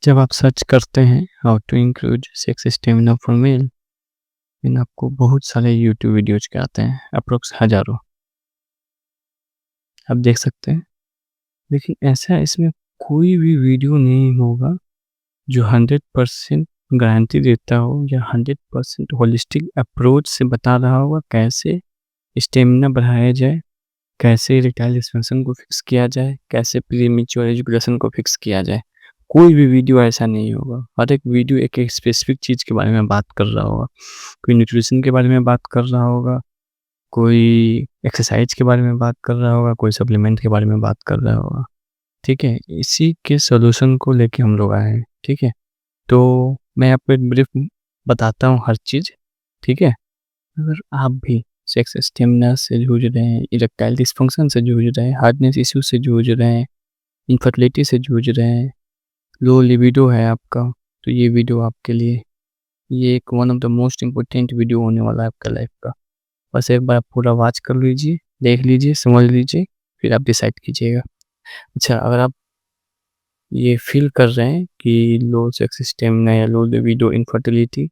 जब आप सर्च करते हैं how to increase sex stamina for male, then आपको बहुत सारे यूट्यूब वीडियोज के आते हैं, अप्रोक्स हज़ारों। आप देख सकते हैं, लेकिन ऐसा इसमें कोई भी वीडियो नहीं होगा जो 100% गारंटी देता हो या 100% होलिस्टिक अप्रोच से बता रहा होगा कैसे स्टेमिना बढ़ाया जाए, कैसे इरेक्टाइल डिस्फंक्शन को फिक्स किया जाए, कैसे प्रीमेच्योर एजुकेशन को फिक्स किया जाए। कोई भी वीडियो ऐसा नहीं होगा। हर एक वीडियो एक स्पेसिफिक चीज़ के बारे में बात कर रहा होगा। कोई न्यूट्रिशन के बारे में बात कर रहा होगा, कोई एक्सरसाइज के बारे में बात कर रहा होगा, कोई सप्लीमेंट के बारे में बात कर रहा होगा। ठीक है, इसी के सॉल्यूशन को लेके हम लोग आए हैं। ठीक है, तो मैं आपको एक ब्रीफ बताता हूँ हर चीज़। ठीक है, अगर आप भी सेक्स स्टेमिना से जूझ रहे हैं, इरेक्टाइल डिस्फंक्शन से जूझ रहे हैं, हार्डनेस इश्यू से जूझ रहे हैं, इनफर्टिलिटी से जूझ रहे हैं, लो लिबिडो है आपका, तो ये वीडियो आपके लिए, ये एक one of the most important video होने वाला है आपका लाइफ का। बस एक बार आप पूरा वॉच कर लीजिए, देख लीजिए, समझ लीजिए, फिर आप डिसाइड कीजिएगा। अच्छा, अगर आप ये फील कर रहे हैं कि लो सेक्स स्टेमिना या लो लिबिडो, इनफर्टिलिटी,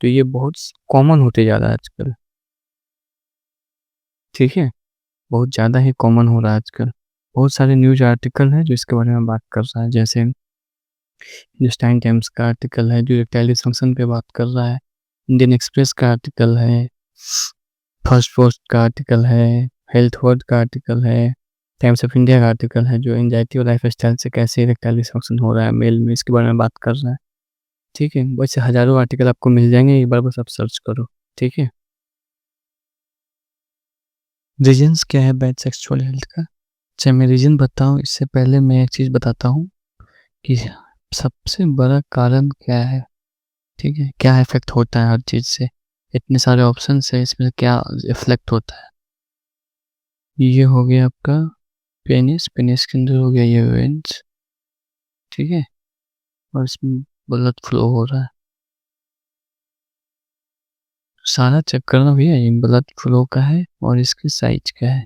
तो ये बहुत कॉमन होते जा रहा है आजकल। ठीक है, बहुत ज़्यादा ही कॉमन हो रहा है आजकल। बहुत सारे न्यूज़ आर्टिकल हैं जो इसके बारे में बात कर रहा है, जैसे हिंदुस्तान टाइम्स का आर्टिकल है जो इरेक्टाइल डिस्फंक्शन पे बात कर रहा है, इंडियन एक्सप्रेस का आर्टिकल है, फर्स्ट पोस्ट का आर्टिकल है, हेल्थ वर्ड का आर्टिकल है, टाइम्स ऑफ इंडिया का आर्टिकल है जो एंजाइटी और लाइफ स्टाइल से कैसे इरेक्टाइल डिस्फंक्शन हो रहा है मेल में, इसके बारे में बात कर रहा है। ठीक है, वैसे हज़ारों आर्टिकल आपको मिल जाएंगे, एक बार बस आप सर्च करो। ठीक है, रीजन्स क्या है बैड सेक्सुअल हेल्थ का। अच्छा, मैं रीजन बताऊँ इससे पहले मैं एक चीज़ बताता हूँ कि सबसे बड़ा कारण क्या है। ठीक है, क्या इफ़ेक्ट होता है हर चीज़ से, इतने सारे ऑप्शन है, इसमें क्या इफ़ेक्ट होता है। ये हो गया आपका पेनिस, पेनिस के अंदर हो गया ये वेन्स। ठीक है, और इसमें ब्लड फ्लो हो रहा है। सारा चेक करना भैया, ये ब्लड फ्लो का है और इसके साइज का है।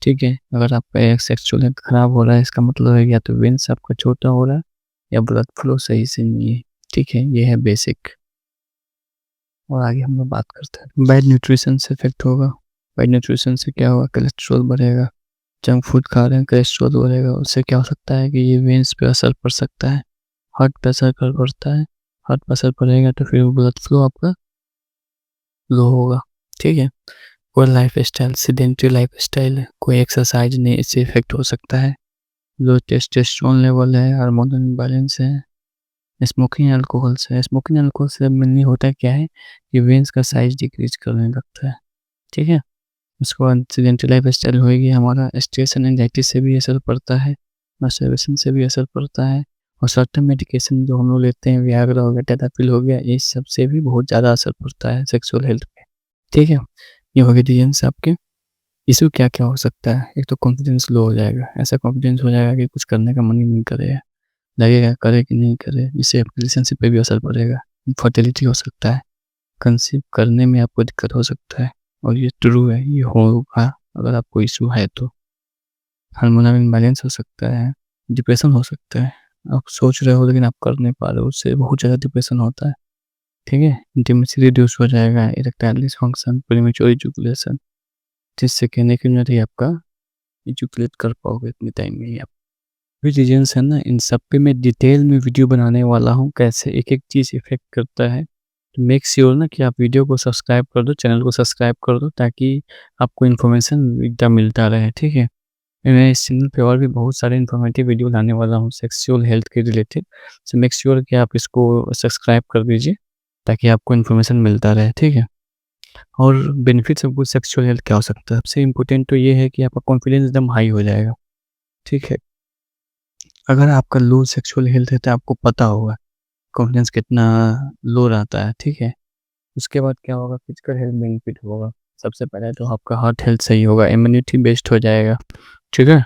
ठीक है, अगर आपका एक सेक्सुअल हेल्थ खराब हो रहा है, इसका मतलब है या तो वेन्स आपका छोटा हो रहा है या ब्लड फ्लो सही से नहीं है। ठीक है, ये है बेसिक। और आगे हम लोग बात करते हैं, बैड न्यूट्रिशन से इफेक्ट होगा। बैड न्यूट्रिशन से क्या होगा, कोलेस्ट्रॉल बढ़ेगा। जंक फूड खा रहे हैं, कोलेस्ट्रॉल बढ़ेगा, उससे क्या हो सकता है कि ये वेन्स पे असर पड़ सकता है, हार्ट पे असर पड़ता है। हार्ट पे असर पड़ेगा तो फिर ब्लड फ्लो आपका लो होगा। ठीक है, कोई life style, sedentary life style है, कोई एक्सरसाइज नहीं, इससे इफेक्ट हो सकता है। लो टेस्टोस्टेरोन लेवल है, हार्मोनल इम्बैलेंस है, स्मोकिंग अल्कोहल से। स्मोकिंग अल्कोहल से मेनली होता है क्या है कि वेन्स का साइज डिक्रीज करने लगता है। ठीक है, उसके बाद सीडेंटरी लाइफ स्टाइल होगी, हमारा स्ट्रेस एंड एंजाइटी से भी असर पड़ता है, मास्टरबेशन से भी असर पड़ता है, और सर्टेन मेडिकेशन जो हम लोग लेते हैं, वियाग्रा हो गया, टेडाफिल हो गया, इस सब से भी बहुत ज़्यादा असर पड़ता है सेक्सुअल हेल्थ पे। ठीक है, ये हो गए रीजन्स आपके। इशू क्या क्या हो सकता है, एक तो कॉन्फिडेंस लो हो जाएगा, ऐसा कॉन्फिडेंस हो जाएगा कि कुछ करने का मन ही नहीं करेगा, लगेगा करे कि नहीं करे, इससे आपकी रिलेशनशिप पे भी असर पड़ेगा। फर्टिलिटी हो सकता है, कंसीव करने में आपको दिक्कत हो सकता है, और ये ट्रू है, ये होगा अगर आपको इशू है तो। हार्मोनल इम्बैलेंस हो सकता है, डिप्रेशन हो सकता है, आप सोच रहे हो लेकिन आप कर नहीं पा रहे हो, उससे बहुत ज़्यादा डिप्रेशन होता है। ठीक है, इंटीमेसी रिड्यूस हो जाएगा, इरेक्टाइल डिसफंक्शन, प्रीमेच्योर इजैकुलेशन, जिससे कहने की नहीं आपका इजैकुलेट कर पाओगे इतने टाइम में ही आप। भी रीजन्स है ना, इन सब पे मैं डिटेल में वीडियो बनाने वाला हूँ, कैसे एक एक चीज़ इफेक्ट करता है। तो मेक श्योर ना कि आप वीडियो को सब्सक्राइब कर दो, चैनल को सब्सक्राइब कर दो, ताकि आपको इन्फॉर्मेशन एकदम मिलता रहे। ठीक है, मैं इस चैनल पे और भी बहुत सारे इन्फॉर्मेटिव वीडियो लाने वाला हूँ सेक्सुअल हेल्थ के रिलेटेड। सो मेक श्योर कि आप इसको सब्सक्राइब कर दीजिए ताकि आपको इन्फॉर्मेशन मिलता रहे। ठीक है, और benefits of good sexual health क्या हो सकता है, सबसे इम्पोर्टेंट तो ये है कि आपका कॉन्फिडेंस एकदम हाई हो जाएगा। ठीक है, अगर आपका लो सेक्सुअल हेल्थ है तो आपको पता होगा कॉन्फिडेंस कितना लो रहता है। ठीक है, उसके बाद क्या होगा, फिजिकल हेल्थ बेनिफिट होगा। सबसे पहले तो आपका हार्ट हेल्थ सही होगा, इम्यूनिटी बेस्ट हो जाएगा। ठीक है,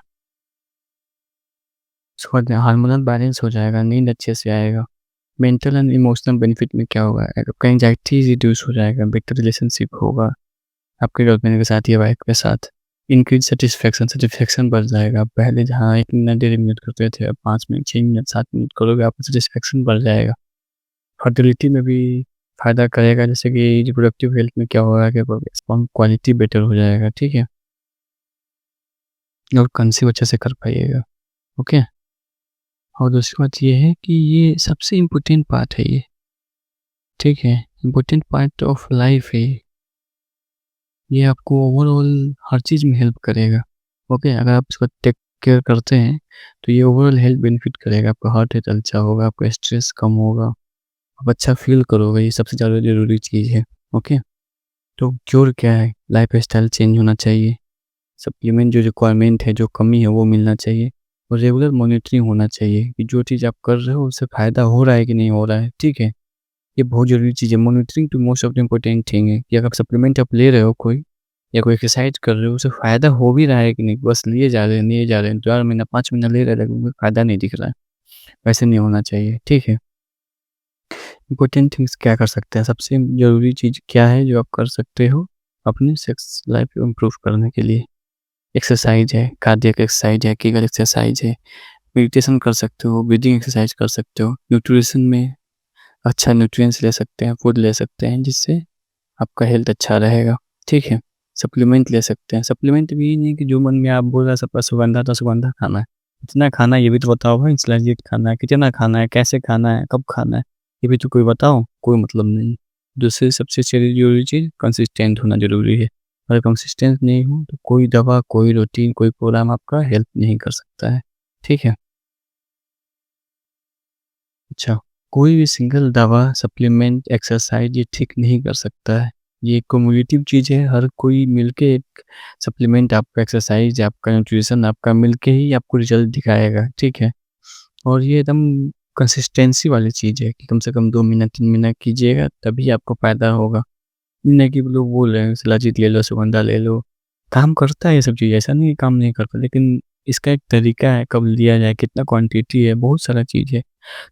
उसके बाद हार्मोनल बैलेंस हो जाएगा, नींद अच्छे से आएगा। मेंटल एंड इमोशनल बेनिफिट में क्या होगा, आपका एंजाइटी रिड्यूस हो जाएगा, बेटर रिलेशनशिप होगा आपके गर्लफ्रेंड के साथ या वाइफ के साथ। इंक्रीज सेटिस्फेक्शन बढ़ जाएगा। पहले जहाँ 1 मिनट 1.5 मिनट करते थे, अब 5 मिनट 6 मिनट 7 मिनट करोगे, आपका सेटिस्फेक्शन बढ़ जाएगा। फर्टिलिटी में भी फ़ायदा करेगा, जैसे कि रिप्रोडक्टिव हेल्थ में क्या होगा कि स्पर्म क्वालिटी बेटर हो जाएगा, ठीक है? और कंसीव अच्छे से कर पाइएगा, ओके? और दूसरी बात ये है कि ये सबसे इम्पोर्टेंट पार्ट है ये, ठीक है? इम्पोर्टेंट पार्ट ऑफ लाइफ है ये। ये आपको ओवरऑल हर चीज़ में हेल्प करेगा, ओके? अगर आप इसको टेक केयर करते हैं, तो ये ओवरऑल हेल्थ बेनिफिट करेगा। आपका हार्ट रेट अच्छा होगा, आपका स्ट्रेस कम होगा, आप अच्छा फ़ील करोगे, ये सबसे ज़्यादा ज़रूरी चीज़ है, ओके? तो क्योर क्या है? लाइफ़स्टाइल चेंज होना चाहिए, सप्लीमेंट जो रिक्वायरमेंट है, जो कमी है, वो मिलना चाहिए और रेगुलर मॉनिटरिंग होना चाहिए कि जो चीज़ आप कर रहे हो, उससे फ़ायदा हो रहा है कि नहीं हो रहा है, ठीक है? ये बहुत ज़रूरी चीज़ है। मॉनिटरिंग तो most of the important thing है कि अगर सप्लीमेंट आप ले रहे हो कोई या कोई एक्सरसाइज कर रहे हो, उससे फ़ायदा हो भी रहा है कि नहीं, बस लिए जा रहे हैं, 4 महीना 5 महीना ले रहे हैं, लेकिन कोई फ़ायदा नहीं दिख रहा है, वैसे नहीं होना चाहिए, ठीक है? इम्पोर्टेंट थिंग्स क्या कर सकते हैं? सबसे ज़रूरी चीज़ क्या है जो आप कर सकते हो अपनी सेक्स लाइफ को इम्प्रूव करने के लिए? एक्सरसाइज है, कार्डियक एक्सरसाइज है, कीगल एक्सरसाइज है, मेडिटेशन कर सकते हो, ब्रीदिंग एक्सरसाइज कर सकते हो, न्यूट्रिशन में अच्छा न्यूट्रिएंट्स ले सकते हैं, फूड ले सकते हैं, जिससे आपका हेल्थ अच्छा रहेगा, ठीक है? सप्लीमेंट ले सकते हैं। सप्लीमेंट भी ये नहीं कि जो मन में आप बोल रहा है सबका अश्वगंधा तो अश्वगंधा खाना है। कितना खाना है ये भी तो बताओ भाई, शिलाजीत खाना है, कितना खाना है, कैसे खाना है, कब खाना है, ये भी तो कोई बताओ, कोई मतलब नहीं। दूसरी सबसे ज़रूरी चीज़ कंसिस्टेंट होना ज़रूरी है। अगर कंसिस्टेंट नहीं हो तो कोई दवा, कोई रूटीन, कोई प्रोग्राम आपका हेल्प नहीं कर सकता है, ठीक है? अच्छा, कोई भी सिंगल दवा, सप्लीमेंट, एक्सरसाइज़ ये ठीक नहीं कर सकता है। ये क्युमुलेटिव चीज़ है, हर कोई मिलके एक सप्लीमेंट आपका, एक्सरसाइज़, आपका न्यूट्रिशन आपका मिलके ही आपको रिज़ल्ट दिखाएगा, ठीक है? और ये एकदम कंसिस्टेंसी वाली चीज़ है कि कम से कम 2 महीना 3 महीना कीजिएगा तभी आपको फ़ायदा होगा। नहीं कि लोग बोल रहे हैं शिलाजीत ले लो, अश्वगंधा ले लो, काम करता है ये सब चीज़, ऐसा नहीं है काम नहीं करता, लेकिन इसका एक तरीका है, कब लिया जाए, कितना क्वांटिटी है, बहुत सारा चीज़ है।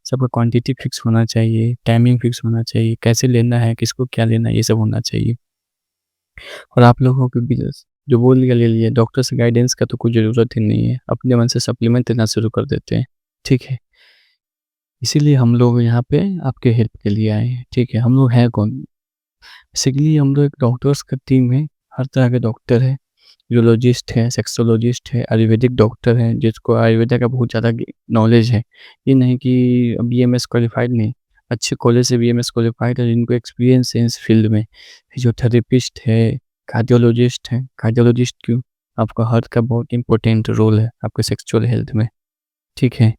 सबका क्वांटिटी फिक्स होना चाहिए, टाइमिंग फिक्स होना चाहिए, कैसे लेना है, किसको क्या लेना है, ये सब होना चाहिए। और आप लोगों को भी जो बोल दिया ले लिया, डॉक्टर से गाइडेंस का तो कोई ज़रूरत ही नहीं है, अपने मन से सप्लीमेंट लेना शुरू कर देते हैं, ठीक है? इसीलिए हम लोग यहाँ पे आपके हेल्प के लिए आए हैं, ठीक है? हम लोग हैं कौन? बेसिकली हम लोग एक डॉक्टर्स का टीम है, हर तरह के डॉक्टर हैं, यूरोलॉजिस्ट है, सेक्सोलॉजिस्ट है, आयुर्वेदिक डॉक्टर हैं, जिसको आयुर्वेदा का बहुत ज़्यादा नॉलेज है। ये नहीं कि बीएमएस क्वालिफाइड नहीं, अच्छे कॉलेज से बीएमएस क्वालिफाइड है, जिनको एक्सपीरियंस है इस फील्ड में। फिजियोथेरेपिस्ट है, कार्डियोलॉजिस्ट है। कार्डियोलॉजिस्ट क्यों? आपका हार्ट का बहुत इंपॉर्टेंट रोल है आपके सेक्सुअल हेल्थ में, ठीक है?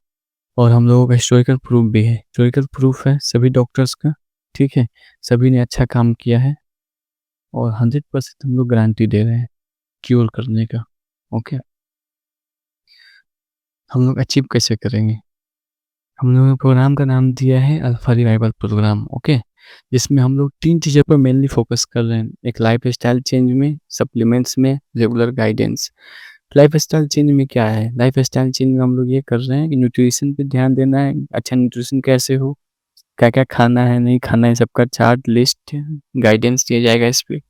और हम लोगों का हिस्टोरिकल प्रूफ भी है, हिस्टोरिकल प्रूफ है सभी डॉक्टर्स का, ठीक है? सभी ने अच्छा काम किया है और 100% हम लोग गारंटी दे रहे हैं क्योर करने का, ओके? हम लोग अचीव कैसे करेंगे? हम लोगों ने प्रोग्राम का नाम दिया है अल्फा रिवाइवल प्रोग्राम, ओके? जिसमें हम लोग 3 चीज़ों पर मेनली फ़ोकस कर रहे हैं। एक लाइफ़स्टाइल चेंज में, सप्लीमेंट्स में, रेगुलर गाइडेंस। लाइफ़स्टाइल चेंज में क्या है? लाइफ़स्टाइल चेंज में हम लोग ये कर रहे हैं कि न्यूट्रिशन पे ध्यान देना है। अच्छा न्यूट्रिशन कैसे हो? क्या-क्या खाना है, नहीं खाना है, सबका चार्ट, लिस्ट, गाइडेंस दिया जाएगा इस पे।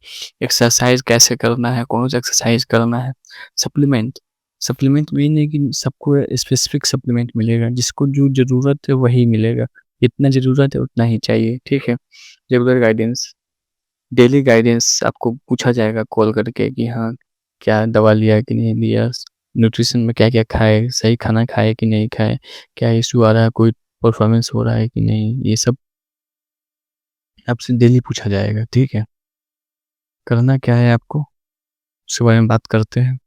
एक्सरसाइज़ कैसे करना है, कौन-सा एक्सरसाइज़ करना है। सप्लीमेंट, सप्लीमेंट में ये नहीं कि सबको स्पेसिफिक सप्लीमेंट मिलेगा, जिसको जो ज़रूरत है वही मिलेगा। जितना ज़रूरत है उतना ही चाहिए, ठीक है? रेगुलर गाइडेंस, डेली गाइडेंस आपको पूछा जाएगा कॉल करके कि हाँ, क्या दवा लिया कि नहीं लिया, न्यूट्रिशन में क्या-क्या खाए, सही खाना खाए कि नहीं खाए, क्या इश्यू आ रहा है, कोई परफॉर्मेंस हो रहा है कि नहीं, ये सब आपसे डेली पूछा जाएगा, ठीक है? करना क्या है आपको, उसके बारे में बात करते हैं।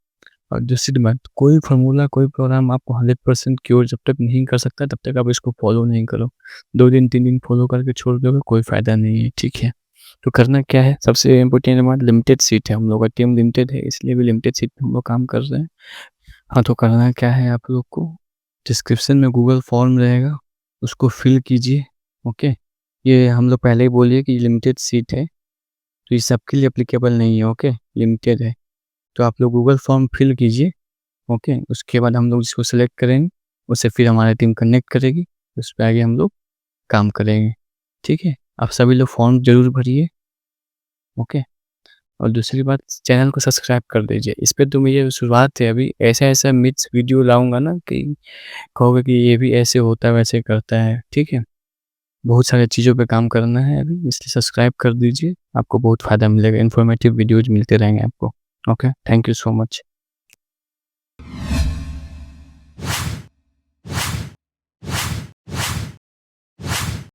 और दूसरी बात, कोई फ़ॉर्मूला, कोई प्रोग्राम आपको 100% क्योर जब तक नहीं कर सकता, तब तक आप इसको फ़ॉलो नहीं करो। 2 दिन, 3 दिन फ़ॉलो करके छोड़ दोगे, कोई फ़ायदा नहीं है, ठीक है? तो करना क्या है, सबसे इम्पोर्टेंट बात, लिमिटेड सीट है, हम लोग का टीम लिमिटेड है, इसलिए भी लिमिटेड सीट पे हम लोग काम कर रहे हैं। हाँ, तो करना क्या है आप लोग को, डिस्क्रिप्शन में गूगल फॉर्म रहेगा, उसको फिल कीजिए, ओके? ये हम लोग पहले ही बोलिए कि लिमिटेड सीट है, तो ये सबके लिए एप्लीकेबल नहीं है, ओके? लिमिटेड है। तो आप लोग गूगल फॉर्म फिल कीजिए, ओके? उसके बाद हम लोग जिसको सेलेक्ट करेंगे, उससे फिर हमारी टीम कनेक्ट करेगी, उस पे आगे हम लोग काम करेंगे, ठीक है? आप सभी लोग फॉर्म ज़रूर भरिए, ओके? और दूसरी बात चैनल को सब्सक्राइब कर दीजिए। इस पे तो मेरी शुरुआत है अभी, ऐसा-ऐसा मिथ्स वीडियो लाऊँगा ना कि कहोगे कि ये भी ऐसे होता है, वैसे करता है, ठीक है? बहुत सारी चीज़ों पे काम करना है अभी, इसलिए सब्सक्राइब कर दीजिए, आपको बहुत फ़ायदा मिलेगा, इन्फॉर्मेटिव वीडियोज़ मिलते रहेंगे आपको। Okay, thank you so much.